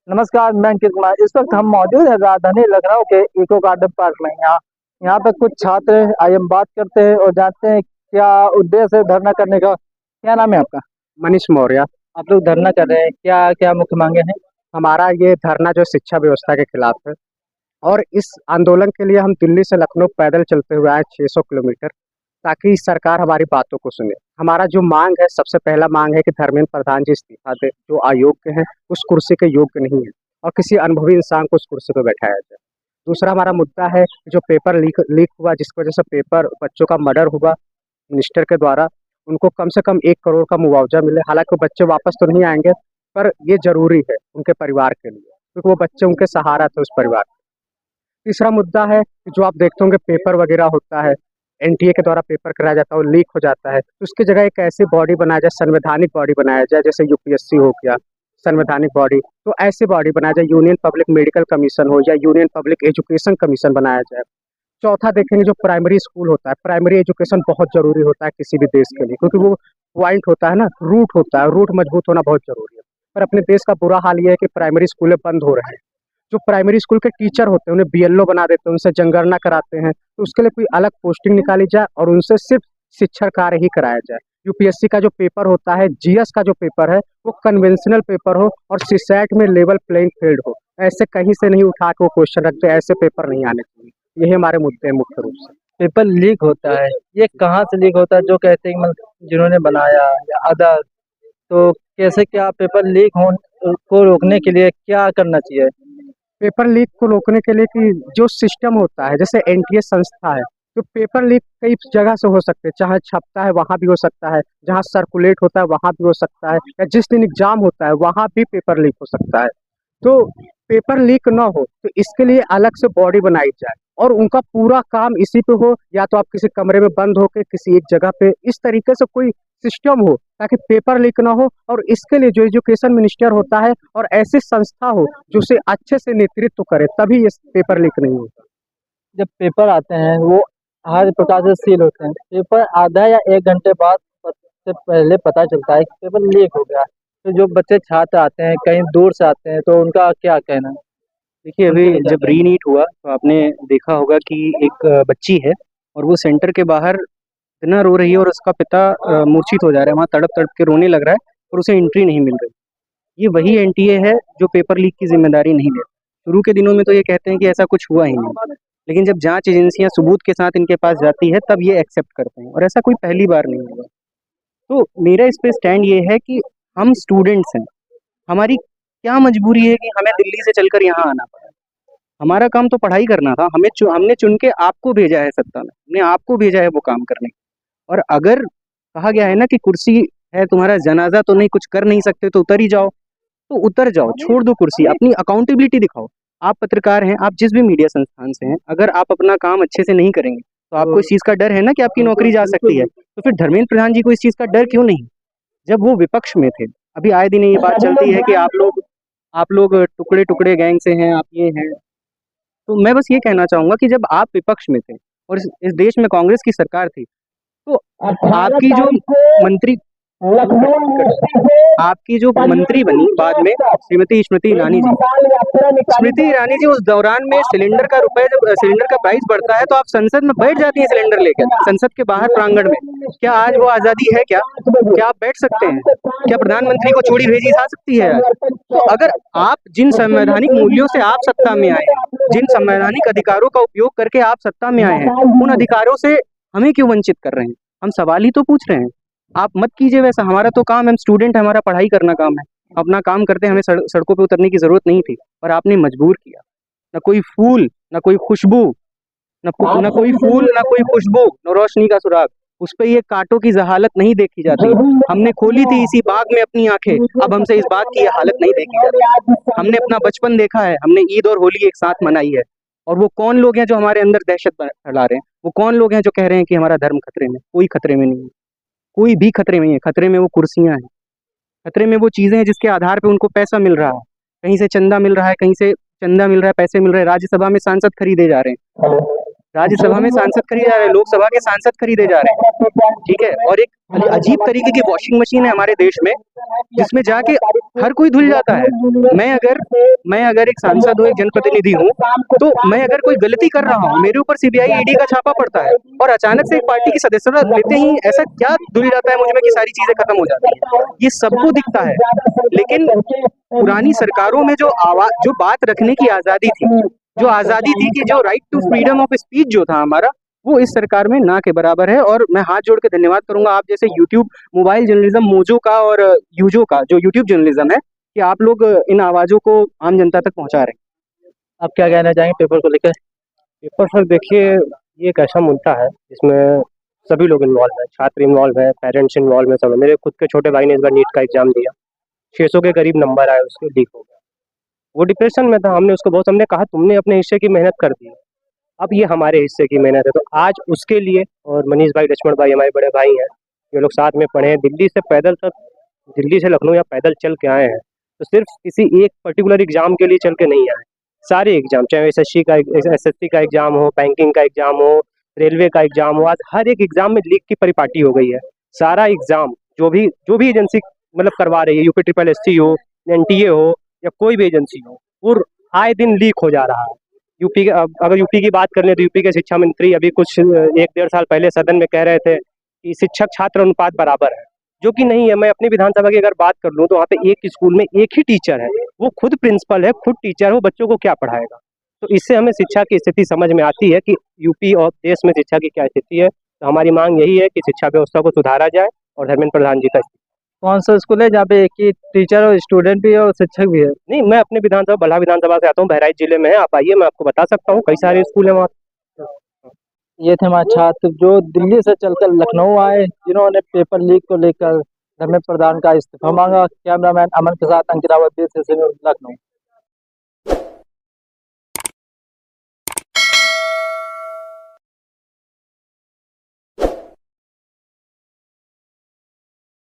नमस्कार, मैं अंकित कुमार। इस वक्त हम मौजूद है राजधानी लखनऊ के इको गार्डन पार्क में। यहाँ यहाँ पे कुछ छात्र हैं। आइए हम बात करते हैं और जानते हैं क्या उद्देश्य है धरना करने का। क्या नाम है आपका? मनीष मौर्य। आप लोग धरना कर रहे हैं, क्या क्या मुख्य मांगे हैं? हमारा ये धरना जो शिक्षा व्यवस्था के खिलाफ है और इस आंदोलन के लिए हम दिल्ली से लखनऊ पैदल चलते हुए आए 600 किलोमीटर, ताकि सरकार हमारी बातों को सुने। हमारा जो मांग है, सबसे पहला मांग है कि धर्मेंद्र प्रधान जी इस्तीफा दे, जो अयोग्य हैं, उस कुर्सी के योग्य नहीं है, और किसी अनुभवी इंसान को उस कुर्सी पर बैठाया जाए। दूसरा हमारा मुद्दा है कि जो पेपर लीक लीक हुआ, जिसकी वजह से पेपर बच्चों का मर्डर हुआ मिनिस्टर के द्वारा, उनको कम से कम 1 करोड़ का मुआवजा मिले। हालांकि वो बच्चे वापस तो नहीं आएंगे, पर ये जरूरी है उनके परिवार के लिए, क्योंकि वो बच्चे उनके सहारा थे उस परिवार के। तीसरा मुद्दा है कि जो आप देखते होंगे पेपर वगैरह होता है, एनटीए के द्वारा पेपर कराया जाता है और लीक हो जाता है, तो उसकी जगह एक ऐसी बॉडी बनाया जाए, संवैधानिक बॉडी बनाया जाए, जैसे यूपीएससी हो गया संवैधानिक बॉडी। तो ऐसी बॉडी बनाया जाए, यूनियन पब्लिक मेडिकल कमीशन हो या यूनियन पब्लिक एजुकेशन कमीशन बनाया जाए। चौथा देखेंगे, जो प्राइमरी स्कूल होता है, प्राइमरी एजुकेशन बहुत जरूरी होता है किसी भी देश के लिए, क्योंकि वो पॉइंट होता है ना, रूट होता है, रूट मजबूत होना बहुत जरूरी है। पर अपने देश का बुरा हाल ये है कि प्राइमरी स्कूलें बंद हो रहे हैं। जो प्राइमरी स्कूल के टीचर होते हैं उन्हें बीएलओ बना देते हैं, उनसे जनगणना कराते हैं, तो उसके लिए कोई अलग पोस्टिंग निकाली जाए और उनसे सिर्फ शिक्षण कार्य ही कराया जाए। यूपीएससी का जो पेपर होता है, जीएस का जो पेपर है, वो कन्वेंशनल पेपर हो और सीसैट में लेवल प्लेइंग फील्ड हो। ऐसे कहीं से नहीं उठा के वो क्वेश्चन रखते, ऐसे पेपर नहीं आने चाहिए। यही हमारे मुद्दे हैं मुख्य रूप से। पेपर लीक होता है, ये कहाँ से लीक होता है? जो कहते हैं कि मतलब जिन्होंने बनाया या अदर, तो कैसे क्या पेपर लीक हो को रोकने के लिए क्या करना चाहिए? पेपर लीक को रोकने के लिए कि जो सिस्टम होता है, जैसे एनटीए संस्था है, तो पेपर लीक कई जगह से हो सकते हैं। जहाँ छपता है वहां भी हो सकता है, जहाँ सर्कुलेट होता है वहां भी हो सकता है, या जिस दिन एग्जाम होता है वहां भी पेपर लीक हो सकता है। तो पेपर लीक ना हो, तो इसके लिए अलग से बॉडी बनाई जाए और उनका पूरा काम इसी पे हो। या तो आप किसी कमरे में बंद होकर किसी एक जगह पे, इस तरीके से कोई सिस्टम हो ताकि पेपर लीक ना हो। और इसके लिए जो एजुकेशन मिनिस्टर होता है और ऐसी संस्था हो जो उसे अच्छे से नेतृत्व करे, तभी ये पेपर लीक नहीं होगा। जब पेपर आते हैं वो हर प्रकार से सील होते हैं। पेपर आधा या 1 घंटे बाद से पहले पता चलता है कि पेपर लीक हो गया। तो जो बच्चे छात्र आते हैं कहीं दूर से आते हैं, तो उनका क्या कहना है? देखिए, अभी जब रीनीट हुआ तो आपने देखा होगा कि एक बच्ची है और वो सेंटर के बाहर इतना रो रही है और उसका पिता मूर्छित हो जा रहा है, वहाँ तड़प तड़प के रोने लग रहा है और उसे एंट्री नहीं मिल रही। ये वही एनटीए है जो पेपर लीक की जिम्मेदारी नहीं लेता। शुरू के दिनों में तो ये कहते हैं कि ऐसा कुछ हुआ ही नहीं, लेकिन जब जांच एजेंसियां सबूत के साथ इनके पास जाती है तब ये एक्सेप्ट करते हैं, और ऐसा कोई पहली बार नहीं हुआ। तो मेरा इस पे स्टैंड ये है कि हम स्टूडेंट्स हैं, हमारी क्या मजबूरी है कि हमें दिल्ली से चलकर यहाँ आना पड़ा। हमारा काम तो पढ़ाई करना था, हमने चुन के आपको भेजा है सत्ता में, हमने आपको भेजा है वो काम करने। और अगर कहा गया है ना कि कुर्सी है तुम्हारा जनाजा, तो नहीं कुछ कर नहीं सकते तो उतर ही जाओ, तो उतर जाओ, छोड़ दो कुर्सी, अपनी अकाउंटेबिलिटी दिखाओ। आप पत्रकार हैं, आप जिस भी मीडिया संस्थान से हैं, अगर आप अपना काम अच्छे से नहीं करेंगे तो आपको इस चीज का डर है ना कि आपकी नौकरी जा सकती है। तो फिर धर्मेंद्र प्रधान जी को इस चीज का डर क्यों नहीं, जब वो विपक्ष में थे? अभी आए दिन ये बात चलती है कि आप लोग टुकड़े टुकड़े गैंग से हैं, आप ये हैं। तो मैं बस ये कहना चाहूंगा कि जब आप विपक्ष में थे और इस देश में कांग्रेस की सरकार थी, तो आपकी जो मंत्री आपकी जो मंत्री बनी बाद में, श्रीमती स्मृति ईरानी जी उस दौरान में सिलेंडर का रुपए, जब सिलेंडर का प्राइस बढ़ता है तो आप संसद में बैठ जाती है सिलेंडर लेकर, संसद के बाहर प्रांगण में। क्या आज वो आजादी है? क्या आप बैठ सकते हैं? क्या प्रधानमंत्री को चूड़ी भेजी खा सकती है? तो अगर आप जिन संवैधानिक मूल्यों से आप सत्ता में आए हैं, जिन संवैधानिक अधिकारों का उपयोग करके आप सत्ता में आए हैं, उन अधिकारों से हमें क्यों वंचित कर रहे हैं? हम सवाल ही तो पूछ रहे हैं। आप मत कीजिए वैसा, हमारा तो काम, हम स्टूडेंट है, हमारा पढ़ाई करना काम है, अपना काम करते हैं, हमें सड़कों पे उतरने की जरूरत नहीं थी, पर आपने मजबूर किया। न कोई फूल, न कोई खुशबू, न कोई फूल, न कोई खुशबू, न रोशनी का सुराग, उस पे ये कांटों की जहालत नहीं देखी जाती। हमने खोली थी इसी बाग में अपनी आंखें, अब हमसे इस बाग की ये हालत नहीं देखी जाती। हमने अपना बचपन देखा है, हमने ईद और होली एक साथ मनाई है। और वो कौन लोग हैं जो हमारे अंदर दहशत फैला रहे हैं? वो कौन लोग हैं जो कह रहे हैं कि हमारा धर्म खतरे में? कोई खतरे में नहीं है, कोई भी खतरे में नहीं है। खतरे में वो कुर्सियां हैं, खतरे में वो चीजें हैं जिसके आधार पे उनको पैसा मिल रहा है, कहीं से चंदा मिल रहा है, कहीं से चंदा मिल रहा है, पैसे मिल रहे हैं। राज्यसभा में सांसद खरीदे जा रहे हैं, राज्यसभा में सांसद खरीदे जा रहे हैं, लोकसभा के सांसद खरीदे जा रहे हैं, ठीक है। और एक अजीब तरीके की वॉशिंग मशीन है हमारे देश में, जिसमें जाके हर कोई धुल जाता है। मैं अगर एक सांसद हूँ, एक जनप्रतिनिधि हूँ, तो मैं अगर कोई गलती कर रहा हूँ, मेरे ऊपर सीबीआई ईडी का छापा पड़ता है और अचानक से एक पार्टी की सदस्यता लेते ही ऐसा क्या धुल जाता है मुझ में कि सारी चीजें खत्म हो जाती है। ये सबको दिखता है, लेकिन पुरानी सरकारों में जो बात रखने की आजादी थी, जो आजादी थी कि जो right to freedom of speech जो था हमारा, वो इस सरकार में ना के बराबर है। और मैं हाथ जोड़ के धन्यवाद करूंगा आप जैसे यूट्यूब मोबाइल जर्नलिज्म मोजो का और यूजो का जो यूट्यूब जर्नलिज्म है, कि आप लोग इन आवाजों को आम जनता तक पहुंचा रहे हैं। आप क्या कहना चाहेंगे पेपर को लेकर? पेपर सर देखिए, ये एक ऐसा मुद्दा है जिसमें सभी लोग इन्वॉल्व है, छात्र इन्वॉल्व है, पेरेंट्स इन्वॉल्व है, सब है। मेरे खुद के छोटे भाई ने इस बार नीट का एग्जाम दिया, 600 के करीब नंबर आए, उसके लीक हो गया। वो डिप्रेशन में था, हमने कहा तुमने अपने हिस्से की मेहनत कर दी, अब ये हमारे हिस्से की मेहनत है। तो आज उसके लिए, और मनीष भाई, लक्ष्मण भाई हमारे बड़े भाई हैं, ये लोग साथ में पढ़े हैं, दिल्ली से पैदल तक, दिल्ली से लखनऊ या पैदल चल के आए हैं। तो सिर्फ किसी एक पर्टिकुलर एग्जाम के लिए चल के नहीं आए, सारे एग्जाम, चाहे एसएससी का एग्जाम हो, बैंकिंग का एग्जाम हो, रेलवे का एग्जाम हो, आज हर एक एग्जाम में लीक की परिपाटी हो गई है। सारा एग्जाम जो भी एजेंसी मतलब करवा रही है, यूपी ट्रिपल एससी हो, एनटीए हो या कोई भी एजेंसी हो, वो आए दिन लीक हो जा रहा है। अगर यूपी की बात कर लें तो यूपी के शिक्षा मंत्री अभी कुछ 1-1.5 साल पहले सदन में कह रहे थे कि शिक्षक छात्र अनुपात बराबर है, जो कि नहीं है। मैं अपनी विधानसभा की अगर बात कर लूँ तो वहाँ पे एक स्कूल में एक ही टीचर है, वो खुद प्रिंसिपल है, खुद टीचर है, वो बच्चों को क्या पढ़ाएगा। तो इससे हमें शिक्षा की स्थिति समझ में आती है कि यूपी और देश में शिक्षा की क्या स्थिति है। तो हमारी मांग यही है कि शिक्षा व्यवस्था को सुधारा जाए और धर्मेंद्र प्रधान जी का कौन सा स्कूल है जहाँ पे एक ही टीचर और स्टूडेंट भी है और शिक्षक भी है? नहीं, मैं अपने विधानसभा बल्हा विधानसभा से आता हूँ, बहराइच जिले में है। आप आइए, मैं आपको बता सकता हूँ, कई सारे स्कूल हैं वहाँ। ये थे हमारे छात्र जो दिल्ली से चलकर लखनऊ आए, जिन्होंने पेपर लीक को लेकर धर्मेंद्र प्रधान का इस्तीफा मांगा। कैमरामैन अमन के साथ अंकित रावत, लखनऊ।